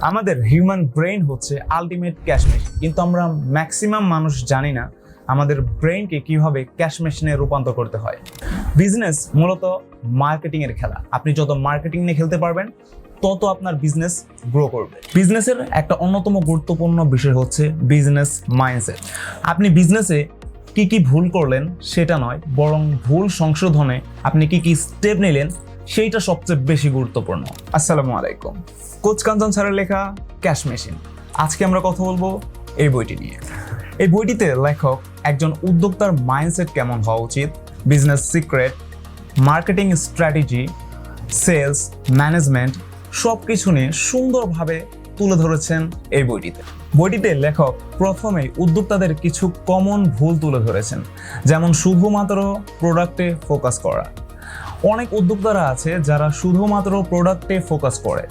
আমাদের human brain হচ্ছে ultimate cash machine, কিন্তু আমরা ম্যাক্সিমাম মানুষ জানি না আমাদের ব্রেইনকে কিভাবে ক্যাশ মেশিনে রূপান্তর করতে হয়। বিজনেস মূলত মার্কেটিং এর খেলা। আপনি যত মার্কেটিং নিয়ে খেলতে পারবেন তত আপনার বিজনেস গ্রো করবে। বিজনেসের একটা অন্যতম গুরুত্বপূর্ণ বিষয় হচ্ছে বিজনেস মাইন্ডসেট। আপনি বিজনেসে কি কি ভুল করলেন সেটা নয়, বরং ভুল সংশোধনে আপনি কি কি স্টেপ নিলেন সেইটা সবচেয়ে বেশি গুরুত্বপূর্ণ। আসসালামু আলাইকুম। কোচ কাঞ্চন স্যারের লেখা ক্যাশ মেশিন, আজকে আমরা কথা বলবো এই বইটি নিয়ে। এই বইটিতে লেখক একজন উদ্যোক্তার মাইন্ডসেট কেমন হওয়া উচিত, business secret, marketing strategy, sales, management সব কিছু নিয়ে সুন্দরভাবে তুলে ধরেছেন এই বইটিতে। বইটিতে লেখক প্রথমেই উদ্যোক্তাদের কিছু কমন ভুল তুলে ধরেছেন, যেমন শুধুমাত্র প্রোডাক্টে ফোকাস করা। অনেক উদ্যোক্তারা আছে যারা শুধুমাত্র প্রোডাক্টে ফোকাস করে,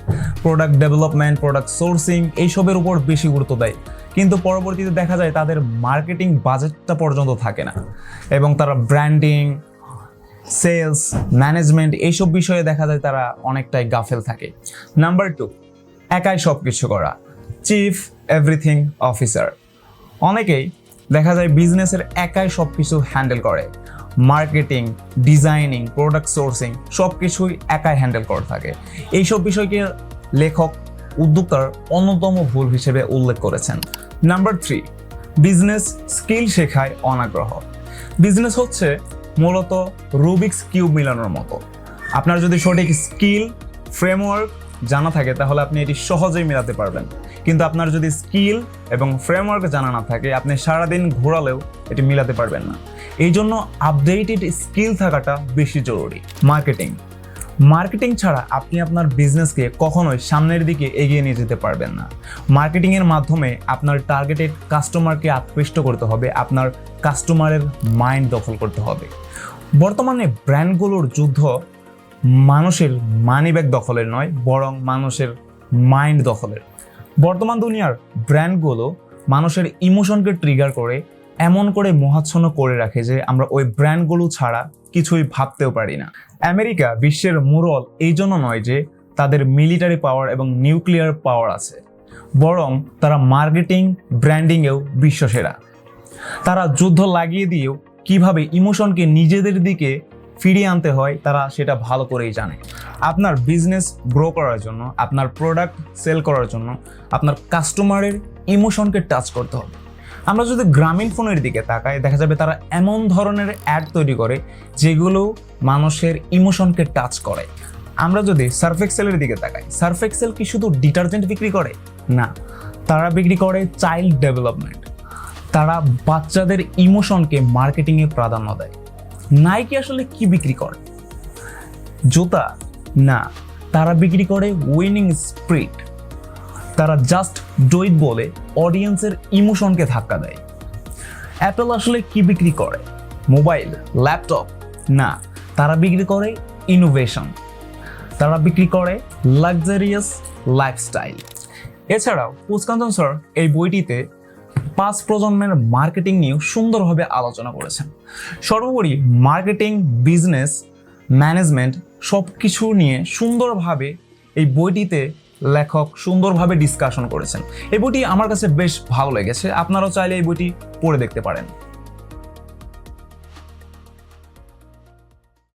প্রোডাক্ট ডেভেলপমেন্ট, প্রোডাক্ট সোর্সিং এইসবের উপর বেশি গুরুত্ব দেয়, কিন্তু পরবর্তীতে দেখা যায় তাদের মার্কেটিং বাজেটটা পর্যন্ত থাকে না এবং তারা ব্র্যান্ডিং, সেলস, ম্যানেজমেন্ট এইসব বিষয়ে দেখা যায় তারা অনেকটাই গাফেল থাকে। নাম্বার 2, একাই সব কিছু করা, চিফ এভরিথিং অফিসার। অনেকেই দেখা যায় বিজনেসের একাই সব কিছু হ্যান্ডেল করে, মার্কেটিং, ডিজাইনিং, প্রোডাক্ট সোর্সিং সব কিছুই একাই হ্যান্ডেল করে থাকে। এইসব বিষয়কে লেখক উদ্যোক্তার অন্যতম ভুল হিসেবে উল্লেখ করেছেন। নাম্বার 3, বিজনেস স্কিল শেখায় অনাগ্রহ। বিজনেস হচ্ছে মূলত রুবিক্স কিউব মিলানোর মতো। আপনার যদি সঠিক স্কিল ফ্রেমওয়ার্ক জানা থাকে তাহলে আপনি এটি সহজেই মেলাতে পারবেন, কিন্তু আপনার যদি স্কিল এবং ফ্রেমওয়ার্ক জানা না থাকে আপনি সারাদিন ঘোরালেও এটি মিলাতে পারবেন না। এই জন্য আপডেটেড স্কিল থাকাটা বেশি জরুরি। মার্কেটিং ছাড়া আপনি আপনার বিজনেসকে কখনোই সামনের দিকে এগিয়ে নিয়ে যেতে পারবেন না। মার্কেটিংয়ের মাধ্যমে আপনার টার্গেটেড কাস্টমারকে আকৃষ্ট করতে হবে, আপনার কাস্টমারের মাইন্ড দখল করতে হবে। বর্তমানে ব্র্যান্ডগুলোর যুদ্ধ মানুষের মানিব্যাগ দখলের নয়, বরং মানুষের মাইন্ড দখলের। বর্তমান দুনিয়ার ব্র্যান্ডগুলো মানুষের ইমোশনকে ট্রিগার করে এমন করে মোহাচ্ছন্ন করে রাখে যে আমরা ওই ব্র্যান্ডগুলো ছাড়া কিছুই ভাবতেও পারি না। আমেরিকা বিশ্বের মুরল এই জন্য নয় যে তাদের মিলিটারি পাওয়ার এবং নিউক্লিয়ার পাওয়ার আছে, বরং তারা মার্কেটিং, ব্র্যান্ডিংয়েও বিশ্বসেরা। তারা যুদ্ধ লাগিয়ে দিয়েও কিভাবে ইমোশনকে নিজেদের দিকে ফিরিয়ে আনতে হয় তারা সেটা ভালো করেই জানে। আপনার বিজনেস গ্রো করার জন্য, আপনার প্রোডাক্ট সেল করার জন্য আপনার কাস্টমারের ইমোশনকে টাচ করতে হবে। আমরা যদি গ্রামীণ ফোনের দিকে তাকাই দেখা যাবে তারা এমন ধরনের অ্যাড তৈরি করে যেগুলো মানুষের ইমোশনকে টাচ করে। আমরা যদি সার্ফ এক্সেলের দিকে তাকাই, সার্ফ এক্সেল কি শুধু ডিটারজেন্ট বিক্রি করে? না, তারা বিক্রি করে চাইল্ড ডেভেলপমেন্ট। তারা বাচ্চাদের ইমোশনকে মার্কেটিংয়ে প্রাধান্য দেয়। নাইকি আসলে কি বিক্রি করে? জুতা? না, তারা বিক্রি করে উইনিং স্পিরিট। তারা জাস্ট ডু ইট বলে অডিয়েন্সের ইমোশনকে ধাক্কা দেয়। অ্যাপল আসলে কি বিক্রি করে? Mobile, laptop? না, তারা বিক্রি করে ইনোভেশন। তারা বিক্রি করে লাক্সারিয়াস লাইফস্টাইল। এছাড়াও কোচ কাঞ্চন স্যার এই বইটিতে 5 প্রজন্মের মার্কেটিং নিয়েও সুন্দরভাবে আলোচনা করেছেন। সর্বোপরি মার্কেটিং, বিজনেস, ম্যানেজমেন্ট সব কিছু নিয়ে সুন্দরভাবে এই বইটিতে লেখক সুন্দরভাবে ডিসকাশন করেছেন। এই বইটি আমার কাছে বেশ ভালো লেগেছে, আপনারাও চাইলে এই বইটি পড়ে দেখতে পারেন।